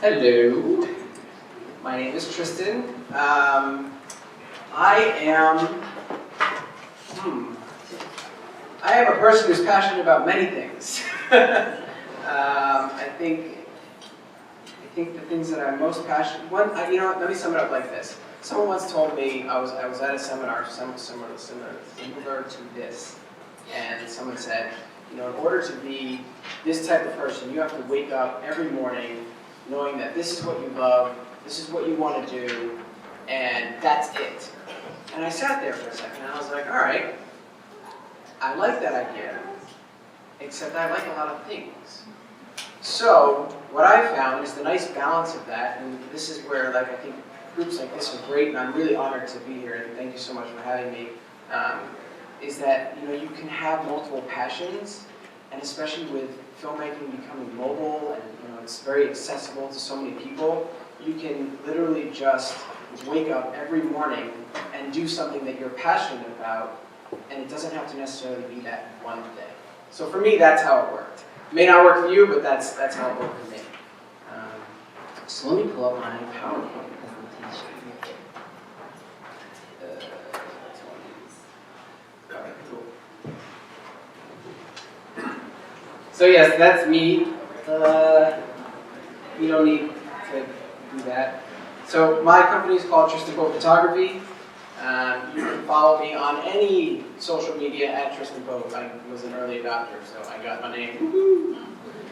Hello, my name is Tristan. I am a person who's passionate about many things. I think the things that I'm most passionate. Let me sum it up like this. Someone once told me I was at a seminar similar to this, and someone said, in order to be this type of person, you have to wake up every morning knowing that this is what you love, this is what you want to do, and that's it. And I sat there for a second and I was like, all right, I like that idea, except I like a lot of things. So what I found is the nice balance of that, and this is where I think groups like this are great, and I'm really honored to be here, and thank you so much for having me, is that you can have multiple passions, and especially with filmmaking becoming mobile and it's very accessible to so many people, you can literally just wake up every morning and do something that you're passionate about, and it doesn't have to necessarily be that one thing. So for me, that's how it worked. It may not work for you, but that's how it worked for me. So let me pull up my PowerPoint presentation. All right, cool. So yes, that's me. You don't need to do that. So my company is called Tristan Photography. You can follow me on any social media at Tristan Pope. I was an early adopter, so I got my name. Woo-hoo.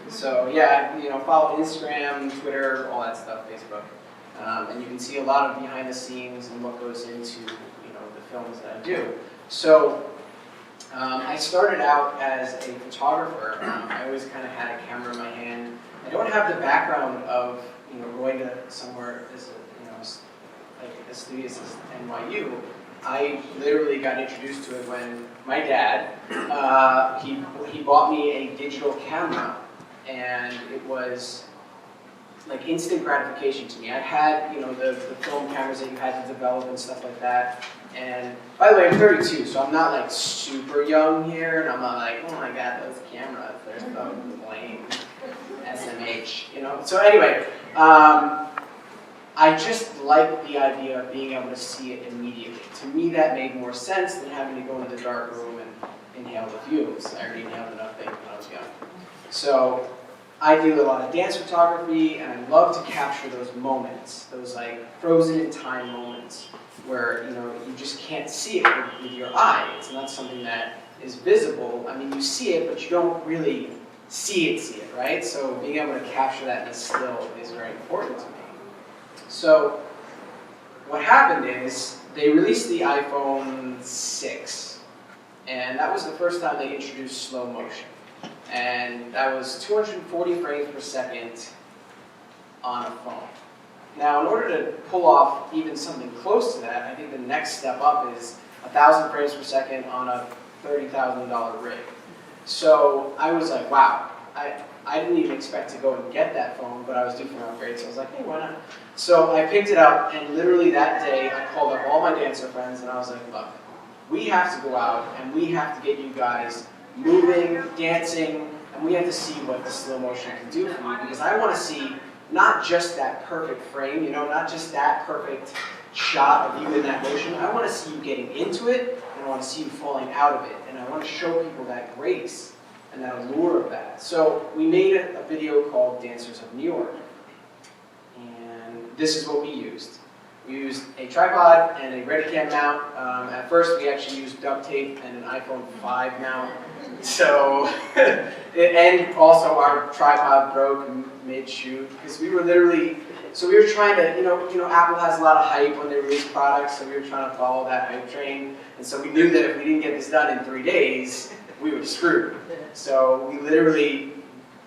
So yeah, follow Instagram, Twitter, all that stuff, Facebook, and you can see a lot of behind the scenes and what goes into the films that I do. So I started out as a photographer. I always kind of had a camera in my hand. I don't have the background of going to somewhere as a studious as NYU. I literally got introduced to it when my dad he bought me a digital camera, and it was like instant gratification to me. I had the film cameras that you had to develop and stuff like that. And by the way, I'm 32, so I'm not like super young here, and I'm not like, oh my god, those cameras, they're so lame, SMH, So anyway, I just like the idea of being able to see it immediately. To me, that made more sense than having to go into the dark room and inhale the fumes. I already inhaled enough things when I was young. So I do a lot of dance photography, and I love to capture those moments, those like frozen in time moments, where you just can't see it with your eye. It's not something that is visible. I mean, you see it, but you don't really see it, right? So being able to capture that in a still is very important to me. So what happened is they released the iPhone 6, and that was the first time they introduced slow motion. And that was 240 frames per second on a phone. Now, in order to pull off even something close to that, I think the next step up is 1,000 frames per second on a $30,000 rig. So I was like, wow, I didn't even expect to go and get that phone, but I was due for an upgrade, so I was like, hey, why not? So I picked it up, and literally that day, I called up all my dancer friends, and I was like, look, we have to go out, and we have to get you guys moving, dancing, and we have to see what the slow motion can do for you, because I want to see not just that perfect frame, not just that perfect shot of you in that motion. I want to see you getting into it, and I want to see you falling out of it, and I want to show people that grace and that allure of that. So we made a video called Dancers of New York, and this is what we used. We used a tripod and a Readicam mount. At first, we actually used duct tape and an iPhone 5 mount. So, and also our tripod broke mid-shoot because we were literally, so we were trying to, Apple has a lot of hype when they release products, so we were trying to follow that hype train. And so we knew that if we didn't get this done in 3 days, we were screwed. So we literally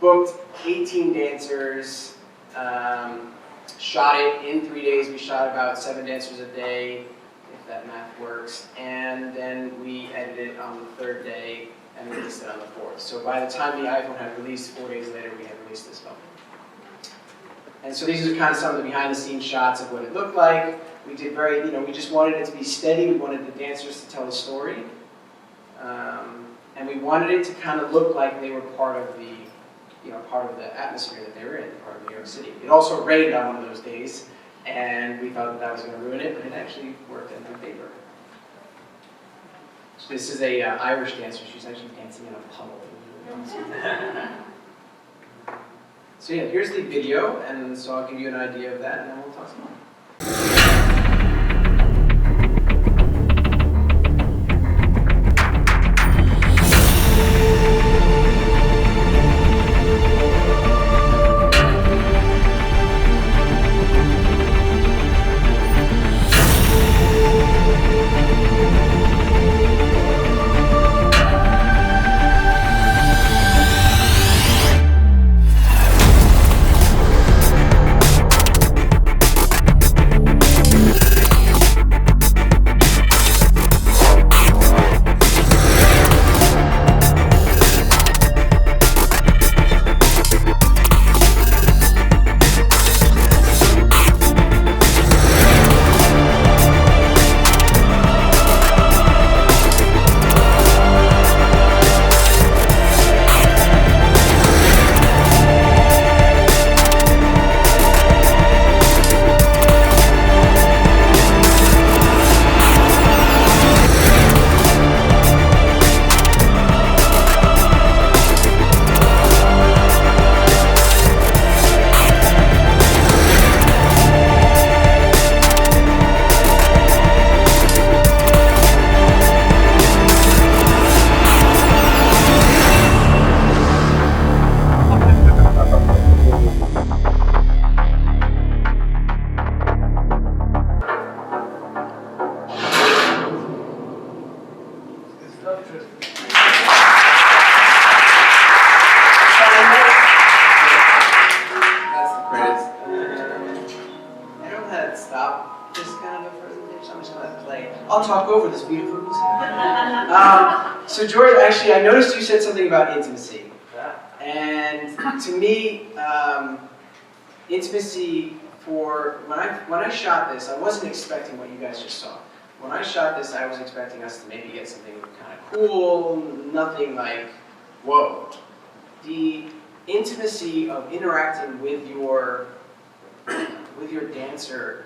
booked 18 dancers, shot it in 3 days. We shot about 7 dancers a day, if that math works. And then we edited it on the 3rd day and released it on the 4th. So by the time the iPhone had released, 4 days later, we had released this film. And so these are kind of some of the behind the scenes shots of what it looked like. We did we just wanted it to be steady. We wanted the dancers to tell a story. And we wanted it to kind of look like they were part of the part of the atmosphere that they were in, part of New York City. It also rained on one of those days, and we thought that was going to ruin it, but it actually worked in our favor. This is a Irish dancer. She's actually dancing in a puddle. So yeah, here's the video, and so I'll give you an idea of that, and then we'll talk some more. I'll talk over this beautiful music. So George, actually, I noticed you said something about intimacy. And to me, intimacy when I shot this, I wasn't expecting what you guys just saw. When I shot this, I was expecting us to maybe get something kind of cool, nothing like, whoa. The intimacy of interacting with your dancer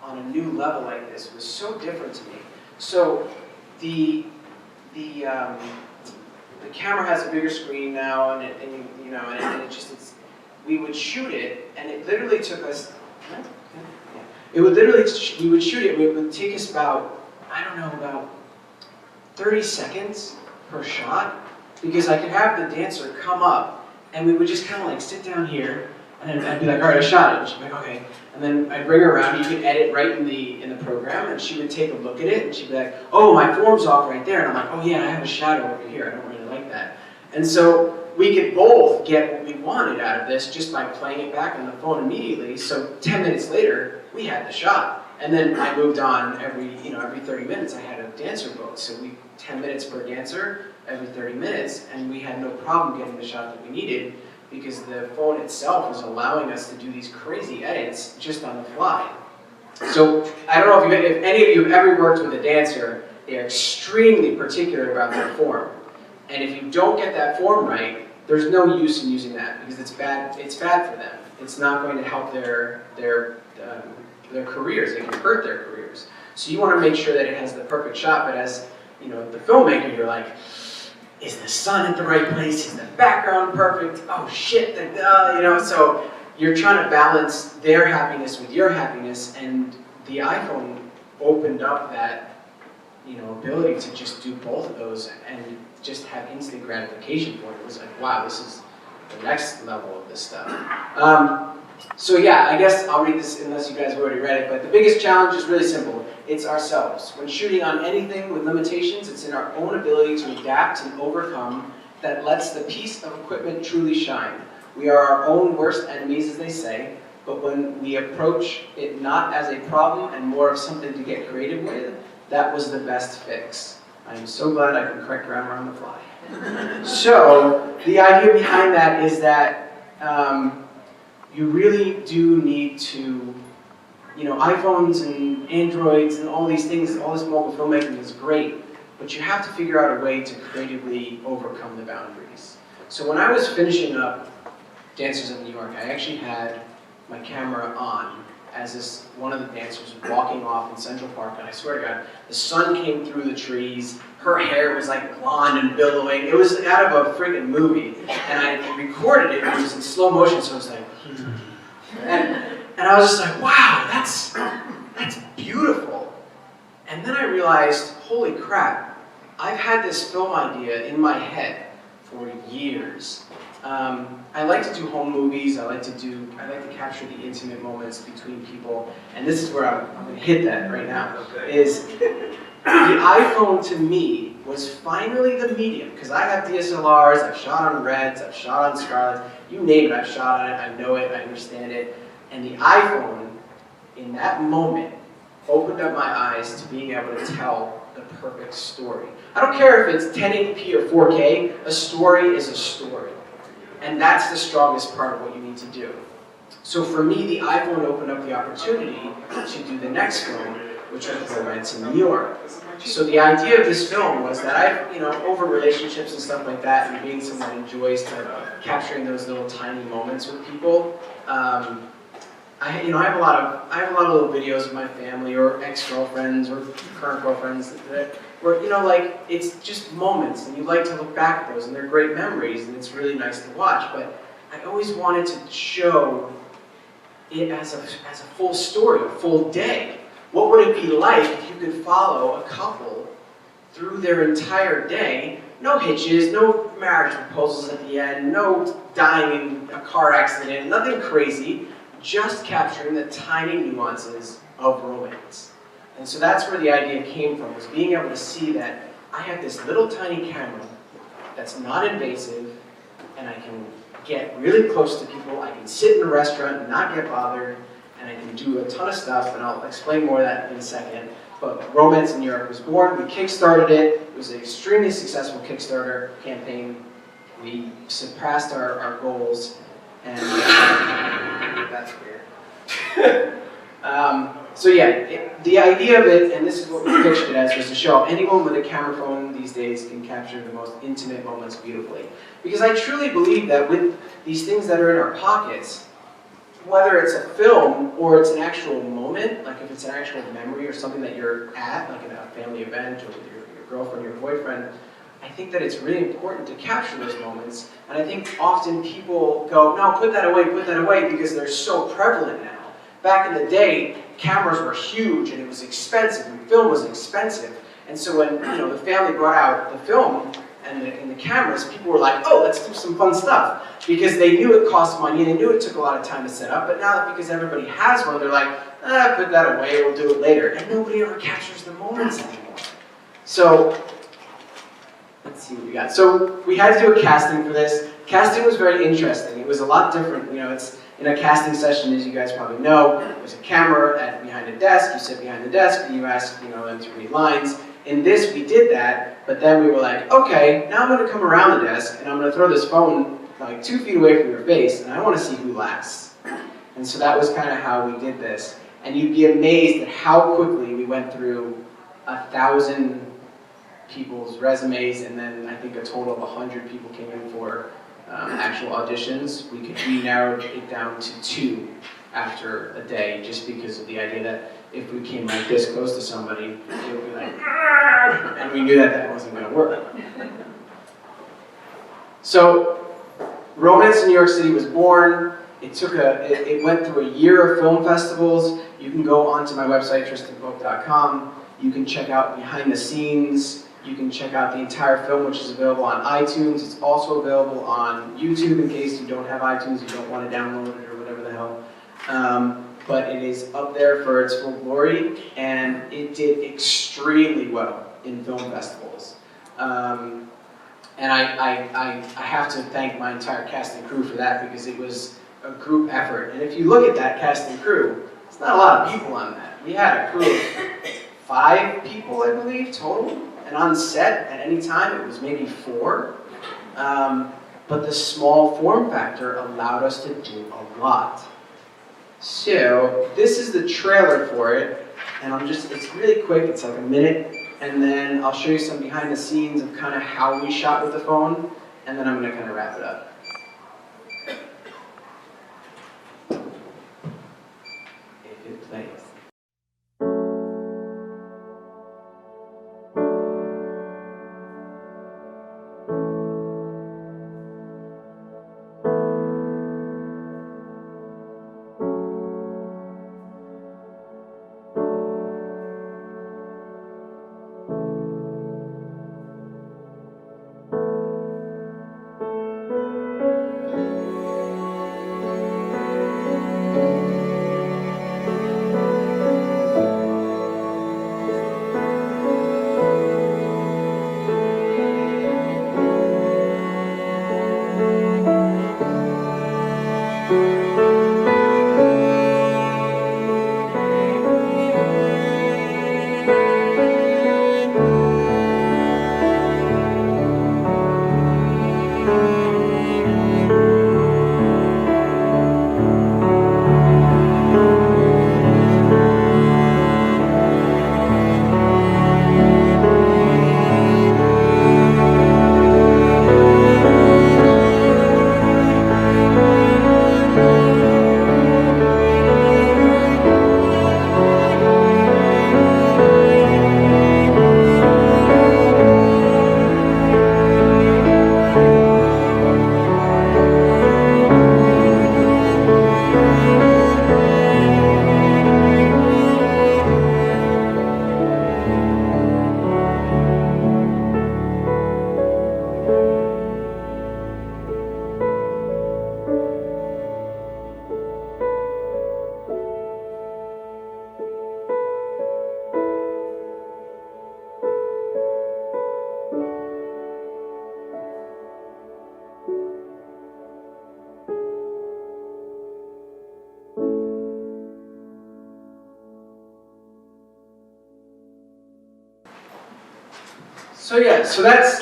on a new level like this was so different to me. So the camera has a bigger screen now, and we would shoot it, and it literally took us. We would shoot it. It would take us about 30 seconds per shot, because I could have the dancer come up, and we would just kind of like sit down here, and then I'd be like, all right, I shot it. And she'd be like, okay. And then I'd bring her around. You could edit right in the program, and she would take a look at it, and she'd be like, oh, my form's off right there. And I'm like, oh yeah, I have a shadow over here. I don't really like that. And so we could both get what we wanted out of this just by playing it back on the phone immediately. So 10 minutes later, we had the shot. And then I moved on every 30 minutes. I had a dancer booked, so 10 minutes per dancer every 30 minutes, and we had no problem getting the shot that we needed, because the phone itself was allowing us to do these crazy edits just on the fly. So I don't know if any of you have ever worked with a dancer. They're extremely particular about their form, and if you don't get that form right, there's no use in using that, because it's bad. It's bad for them. It's not going to help their careers. It can hurt their careers. So you want to make sure that it has the perfect shot. But as the filmmaker, you're like, is the sun at the right place? Is the background perfect? Oh shit, so you're trying to balance their happiness with your happiness, and the iPhone opened up that, ability to just do both of those and just have instant gratification for it. It was like, wow, this is the next level of this stuff. So yeah, I guess I'll read this unless you guys have already read it, but the biggest challenge is really simple. It's ourselves. When shooting on anything with limitations, it's in our own ability to adapt and overcome that lets the piece of equipment truly shine. We are our own worst enemies, as they say, but when we approach it not as a problem and more of something to get creative with, that was the best fix. I am so glad I can correct grammar on the fly. So, the idea behind that is that you really do need to, iPhones and Androids and all these things, all this mobile filmmaking is great, but you have to figure out a way to creatively overcome the boundaries. So when I was finishing up Dancers of New York, I actually had my camera on as one of the dancers was walking off in Central Park, and I swear to God, the sun came through the trees, her hair was like blonde and billowing, it was out of a freaking movie, and I recorded it, and it was in slow motion, so I was like, and I was just like, wow, that's beautiful. And then I realized, holy crap, I've had this film idea in my head for years. I like to do home movies, I like to capture the intimate moments between people, and this is where I'm going to hit that right now, is the iPhone to me was finally the medium, because I have DSLRs, I've shot on Reds, I've shot on Scarlets, you name it, I've shot on it, I know it, I understand it, and the iPhone, in that moment, opened up my eyes to being able to tell the perfect story. I don't care if it's 1080p or 4K, a story is a story. And that's the strongest part of what you need to do. So for me, the iPhone opened up the opportunity to do the next film, which was Romance in New York. So the idea of this film was that over relationships and stuff like that, and being someone that enjoys capturing those little tiny moments with people, I have a lot of little videos of my family or ex-girlfriends or current girlfriends where it's just moments, and you like to look back at those, and they're great memories, and it's really nice to watch. But I always wanted to show it as a full story, a full day. What would it be like if you could follow a couple through their entire day? No hitches, no marriage proposals at the end, no dying in a car accident, nothing crazy. Just capturing the tiny nuances of romance. And so that's where the idea came from, was being able to see that I have this little tiny camera that's not invasive, and I can get really close to people, I can sit in a restaurant and not get bothered, and I can do a ton of stuff, and I'll explain more of that in a second. But Romance in New York was born, we kickstarted it, it was an extremely successful Kickstarter campaign, we surpassed our goals, and that's weird. So yeah, the idea of it, and this is what we pitched it as, was to show anyone with a camera phone these days can capture the most intimate moments beautifully. Because I truly believe that with these things that are in our pockets, whether it's a film or it's an actual moment, like if it's an actual memory or something that you're at, like at a family event or with your girlfriend or your boyfriend, I think that it's really important to capture those moments. And I think often people go, no, put that away, because they're so prevalent now. Back in the day, cameras were huge and it was expensive, and film was expensive. And so when the family brought out the film and the cameras, people were like, oh, let's do some fun stuff. Because they knew it cost money, and they knew it took a lot of time to set up, but now because everybody has one, they're like, put that away, we'll do it later. And nobody ever captures the moments anymore. So, let's see what we got. So we had to do a casting for this. Casting was very interesting. It was a lot different. It's in a casting session, as you guys probably know, there's a camera behind a desk. You sit behind the desk and you ask them to read lines. In this, we did that, but then we were like, okay, now I'm going to come around the desk and I'm going to throw this phone like 2 feet away from your face, and I want to see who laughs. And so that was kind of how we did this. And you'd be amazed at how quickly we went through 1,000 people's resumes, and then I think a total of 100 people came in for actual auditions. We narrowed it down to 2 after a day, just because of the idea that if we came like this close to somebody, it would be like, and we knew that that wasn't going to work. So, Romance in New York City was born. It went through a year of film festivals. You can go onto my website, tristanbook.com. You can check out behind the scenes. You can check out the entire film, which is available on iTunes. It's also available on YouTube in case you don't have iTunes, you don't want to download it or whatever the hell. But it is up there for its full glory, and it did extremely well in film festivals. And I have to thank my entire cast and crew for that, because it was a group effort. And if you look at that cast and crew, it's not a lot of people on that. We had a crew of 5 people, I believe, total. And on set, at any time, it was maybe 4. But the small form factor allowed us to do a lot. So, this is the trailer for it. And it's really quick, it's like a minute. And then I'll show you some behind the scenes of kind of how we shot with the phone. and then I'm going to kind of wrap it up. If it plays. So yeah, so that's,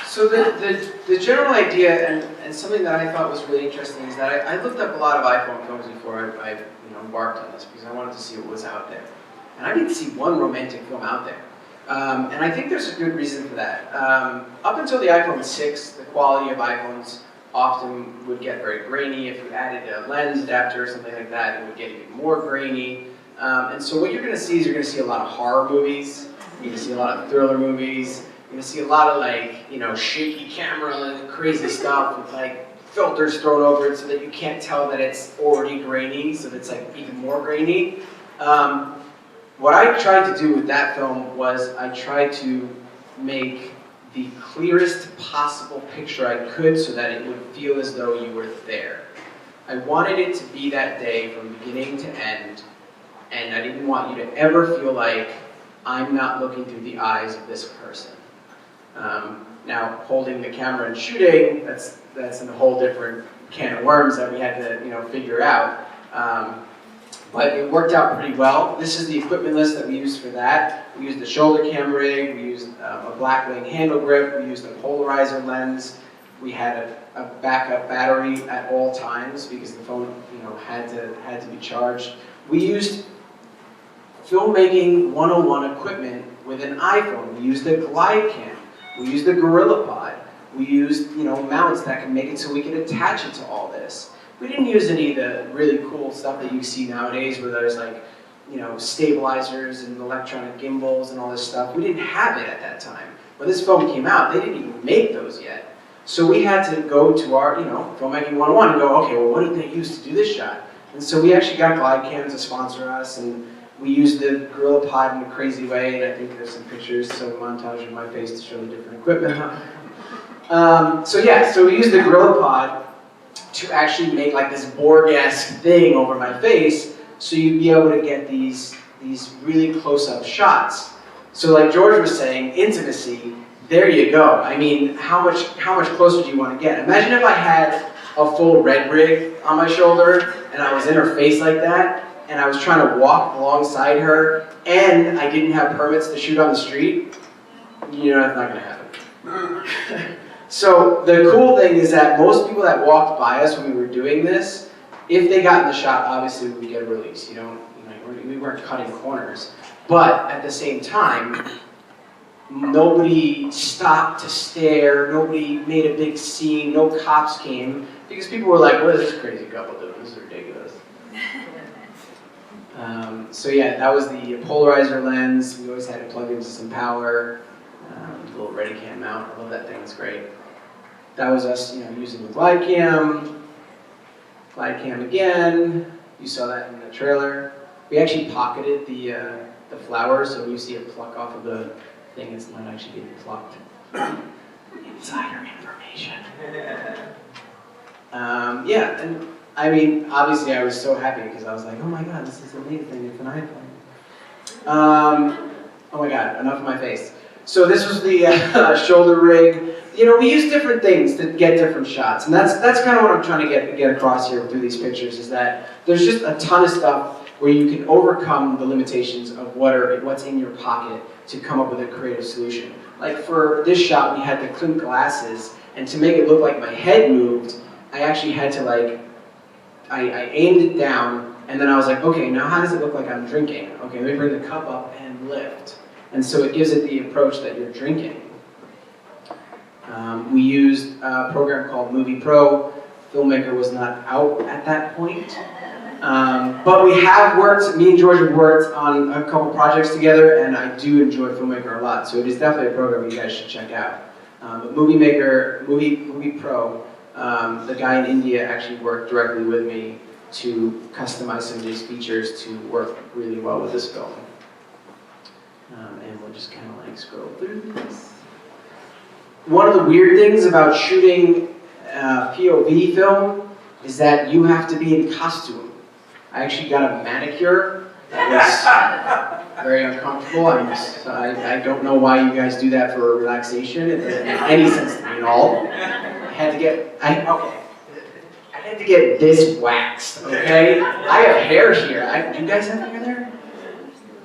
so the general idea and something that I thought was really interesting is that I looked up a lot of iPhone films before I embarked on this because I wanted to see what was out there. And I didn't see one romantic film out there. And I think there's a good reason for that. Up until the iPhone 6, the quality of iPhones often would get very grainy. If you added a lens adapter or something like that, it would get even more grainy. And so what you're going to see is you're going to see a lot of horror movies, you're going to see a lot of thriller movies, you're going to see a lot of like, shaky camera and crazy stuff with like filters thrown over it so that you can't tell that it's already grainy, so that it's like even more grainy. What I tried to do with that film was I tried to make the clearest possible picture I could so that it would feel as though you were there. I wanted it to be that day from beginning to end. And I didn't want you to ever feel like I'm not looking through the eyes of this person. Now, holding the camera and shooting, that's a whole different can of worms that we had to figure out. But it worked out pretty well. This is the equipment list that we used for that. We used the shoulder cam rig, we used a Blackwing handle grip, we used a polarizer lens. We had a backup battery at all times because the phone had to be charged. We used Filmmaking 101 equipment with an iPhone. We used the glide cam. We used the Gorilla Pod. We used mounts that can make it so we could attach it to all this. We didn't use any of the really cool stuff that you see nowadays where there's like stabilizers and electronic gimbals and all this stuff. We didn't have it at that time. When this phone came out, they didn't even make those yet. So we had to go to our Filmmaking 101 and go, okay, well, what did they use to do this shot? And so we actually got glide cam to sponsor us, and we used the Gorilla Pod in a crazy way, and I think there's some pictures, some montage of my face to show the different equipment. So we used the Gorilla Pod to actually make like this Borg-esque thing over my face, so you'd be able to get these really close-up shots. So like George was saying, intimacy, there you go. I mean, how much closer do you want to get? Imagine if I had a full red rig on my shoulder, and I was in her face like that, and I was trying to walk alongside her, and I didn't have permits to shoot on the street. That's not going to happen. So the cool thing is that most people that walked by us when we were doing this, if they got in the shot, obviously we would get a release. We weren't cutting corners. But at the same time, Nobody stopped to stare, nobody made a big scene, no cops came, because people were like, what is this crazy couple doing? This is ridiculous. So yeah, that was the polarizer lens. We always had to plug into some power. Little ready cam mount. I love that thing, it's great. That was us, using the glide cam. Glide cam again. You saw that in the trailer. We actually pocketed the flowers, so when you see it pluck off of the thing, it's not actually being plucked. Insider information. Yeah, and I mean, obviously I was so happy because I was like, oh my god, this is amazing, it's an iPhone. Oh my god, enough of my face. So this was the shoulder rig. We use different things to get different shots, and that's kind of what I'm trying to get across here through these pictures, is that there's just a ton of stuff where you can overcome the limitations of what's in your pocket to come up with a creative solution. Like for this shot, we had the clink glasses, and to make it look like my head moved, I actually had to I aimed it down, and then I was like, okay, now how does it look like I'm drinking? Okay, let me bring the cup up and lift. And so it gives it the approach that you're drinking. We used a program called Movie Pro. Filmmaker was not out at that point. But we have worked, me and George have worked on a couple projects together, and I do enjoy Filmmaker a lot, so it is definitely a program you guys should check out. But Movie Pro, the guy in India actually worked directly with me to customize some of these features to work really well with this film. And we'll just kind of scroll through this. One of the weird things about shooting POV film is that you have to be in costume. I actually got a manicure that was very uncomfortable. I don't know why you guys do that for relaxation. It doesn't make any sense to me at all. I had to get this waxed, okay? I have hair here. Do you guys have hair there?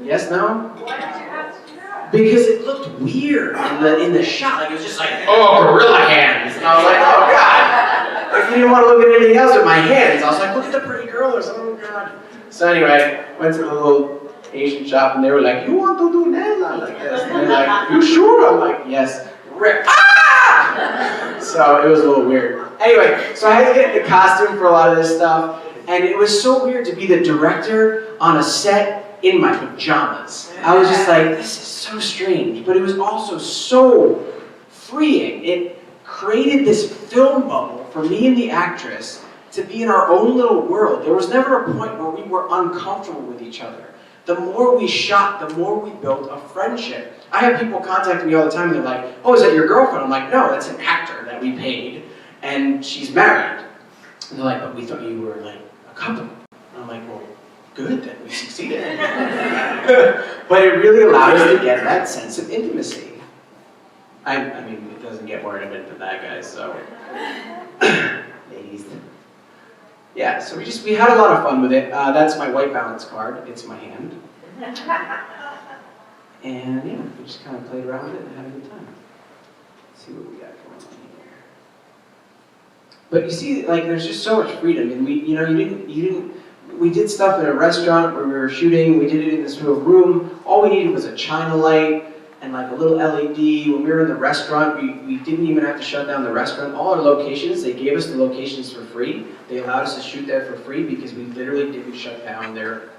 Yes, no? Why did you have to do that? Because it looked weird in the shot. Like it was just like, oh, gorilla hands. And I was like, oh god. Like you didn't want to look at anything else with my hands. I was like, look at the pretty girl or something. Oh god. So anyway, went to the little Asian shop and they were like, you want to do nails? I'm like, yes. And they're like, you sure? I'm like, yes. Rip. Ah! So it was a little weird. Anyway, so I had to get the costume for a lot of this stuff. And it was so weird to be the director on a set in my pajamas. I was just like, this is so strange, but it was also so freeing. It created this film bubble for me and the actress to be in our own little world. There was never a point where we were uncomfortable with each other. The more we shot, the more we built a friendship. I have people contact me all the time and they're like, oh, is that your girlfriend? I'm like, no, that's an actor that we paid and she's married. And they're like, but we thought you were like a couple. And I'm like, well, good that we succeeded. But it really allowed us to get that sense of intimacy. I mean, it doesn't get more intimate than that, guys, so. Ladies. Yeah, so we had a lot of fun with it. That's my white balance card. It's my hand. And yeah, we just kind of played around with it and had a good time. Let's see what we got going on here. But you see, there's just so much freedom, and we did stuff in a restaurant where we were shooting. We did it in this little room. All we needed was a China light and a little LED. When we were in the restaurant, we didn't even have to shut down the restaurant. All our locations, they gave us the locations for free. They allowed us to shoot there for free because we literally didn't shut down their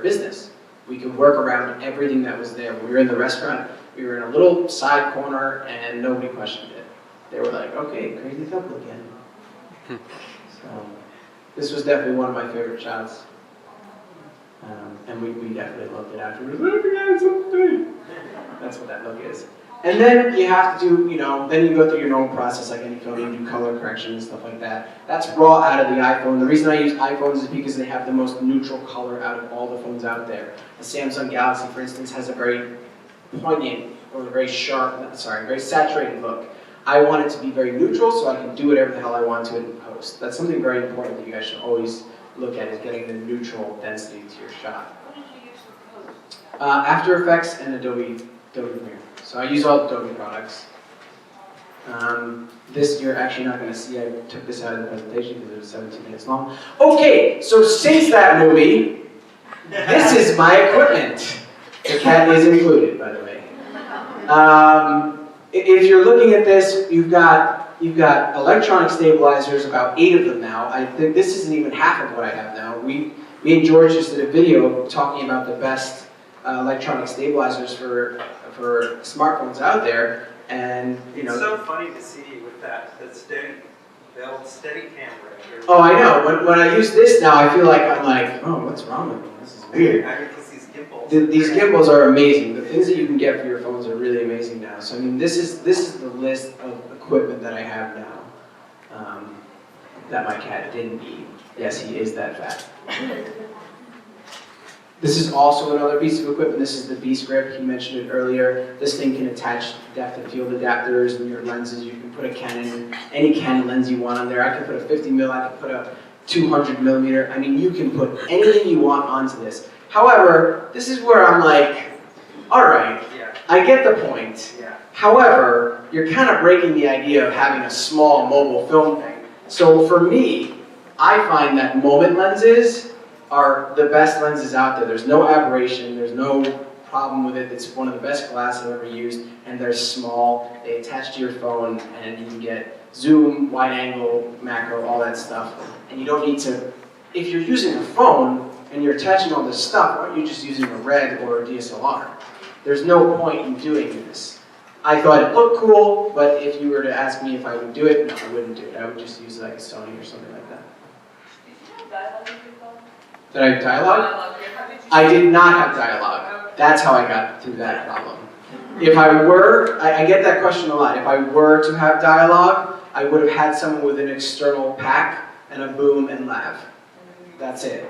business. We could work around everything that was there. When we were in the restaurant, we were in a little side corner and nobody questioned it. They were like, okay, crazy couple again. So this was definitely one of my favorite shots. And we definitely loved it afterwards. That's what that look is. And then you have to do, then you go through your normal process like any film, you do color correction and stuff like that. That's raw out of the iPhone. The reason I use iPhones is because they have the most neutral color out of all the phones out there. The Samsung Galaxy, for instance, has a very poignant, or very very saturated look. I want it to be very neutral so I can do whatever the hell I want to it in post. That's something very important that you guys should always look at, is getting the neutral density to your shot. What did you use for post? After Effects and Adobe Premiere. So I use all Adobe products. This you're actually not going to see. I took this out of the presentation because it was 17 minutes long. Okay, so since that movie, this is my equipment. The cat is included, by the way. If you're looking at this, you've got electronic stabilizers, about 8 of them now. I think this isn't even half of what I have now. Me and George just did a video talking about the best electronic stabilizers for smartphones out there, and you know. It's so funny to see with the old steady camera. Oh, I know. When I use this now, I feel like I'm like, oh, what's wrong with me? This is weird. I mean, because these gimbals. These gimbals are amazing. The things that you can get for your phones are really amazing now. So I mean, this is the list of equipment that I have now that my cat didn't eat. Yes, he is that fat. This is also another piece of equipment. This is the B-Script. He mentioned it earlier. This thing can attach depth and field adapters in your lenses. You can put a Canon, any Canon lens you want on there. I can put a 50 mil, I can put a 200 millimeter. I mean, you can put anything you want onto this. However, this is where I'm like, all right, I get the point. Yeah. However, you're kind of breaking the idea of having a small mobile film thing. So for me, I find that moment lenses are the best lenses out there. There's no aberration, there's no problem with it. It's one of the best glass I've ever used, and they're small. They attach to your phone, and you can get zoom, wide angle, macro, all that stuff. And you don't need to, if you're using a phone and you're attaching all this stuff, why aren't you just using a RED or a DSLR? There's no point in doing this. I thought it looked cool, but if you were to ask me if I would do it, no, I wouldn't do it. I would just use like a Sony or something like that. Did I have dialogue? I did not have dialogue. That's how I got through that problem. If I were, I get that question a lot. If I were to have dialogue, I would have had someone with an external pack and a boom and lav. That's it.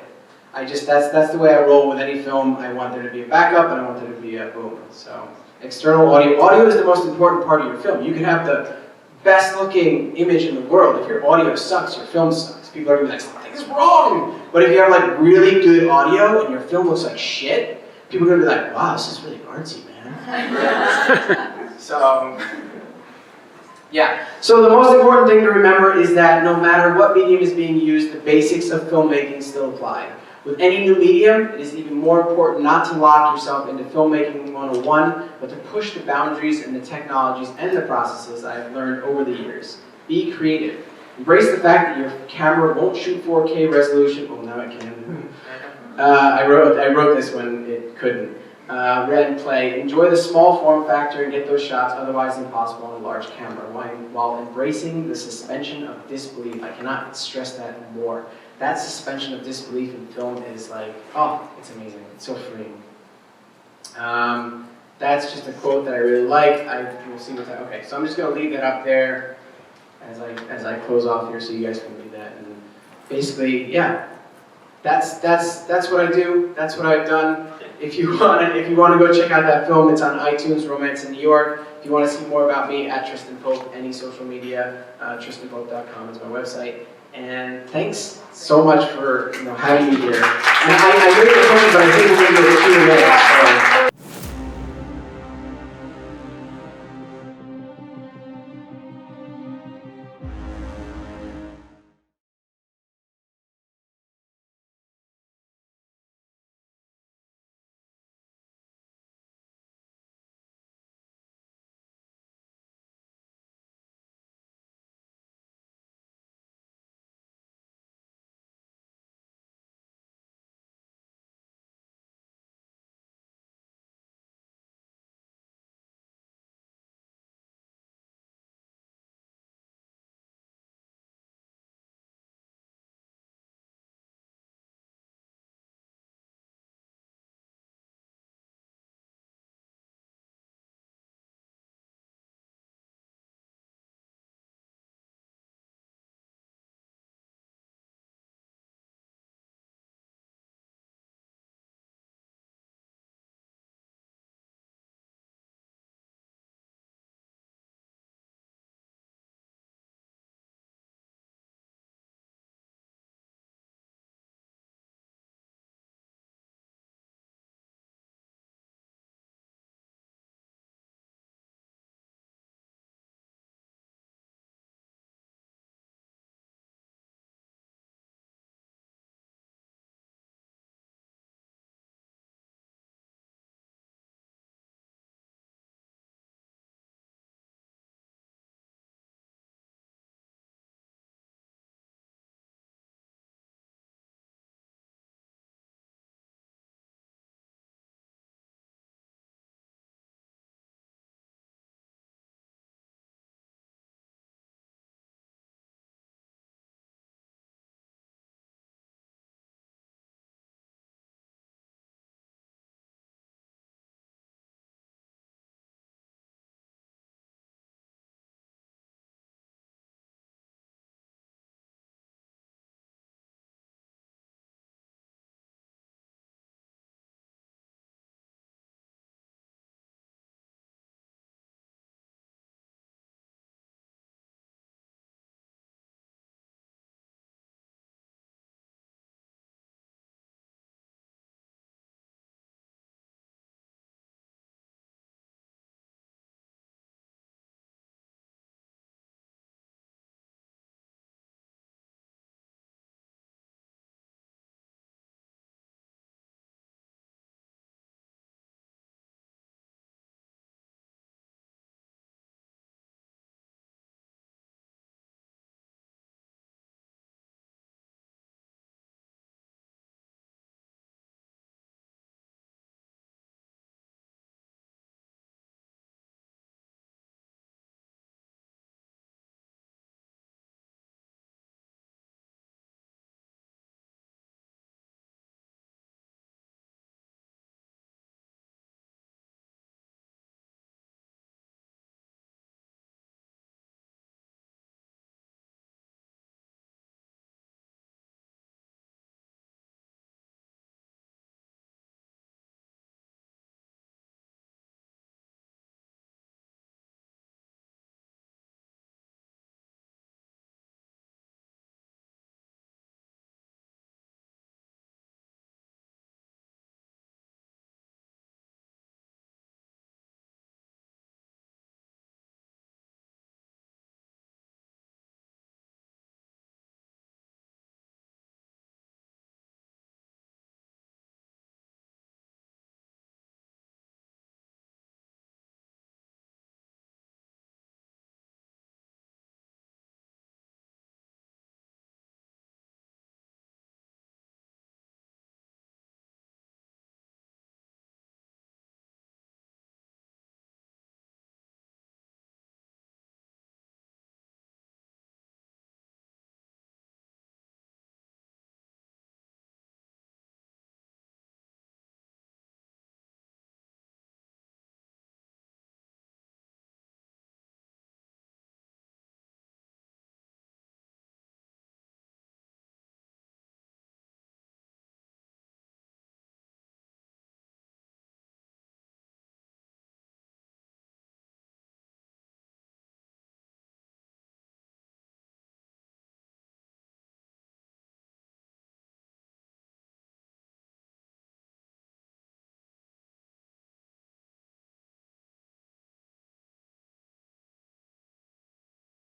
That's the way I roll with any film. I want there to be a backup and I want there to be a boom. So external audio. Audio is the most important part of your film. You can have the best looking image in the world. If your audio sucks, your film sucks. People are gonna be like, something's wrong. But if you have like really good audio and your film looks like shit, people are gonna be like, wow, this is really artsy, man. So, yeah. So the most important thing to remember is that no matter what medium is being used, the basics of filmmaking still apply. With any new medium, it is even more important not to lock yourself into filmmaking 101, but to push the boundaries and the technologies and the processes I have learned over the years. Be creative. Embrace the fact that your camera won't shoot 4K resolution. Well, now it can. I wrote this when it couldn't. Read and play. Enjoy the small form factor and get those shots otherwise impossible on a large camera, while embracing the suspension of disbelief. I cannot stress that more. That suspension of disbelief in film is like, oh, it's amazing. It's so freeing. That's just a quote that I really like. We'll see what's that. Okay, so I'm just going to leave that up there as I close off here, so you guys can read that. And basically, yeah, that's what I do. That's what I've done. If you want to go check out that film, it's on iTunes, Romance in New York. If you want to see more about me, at Tristan Pope, any social media, tristanpope.com is my website. And thanks so much for having me here. And I know you're funny, but I think we're going to do a Q&A. So.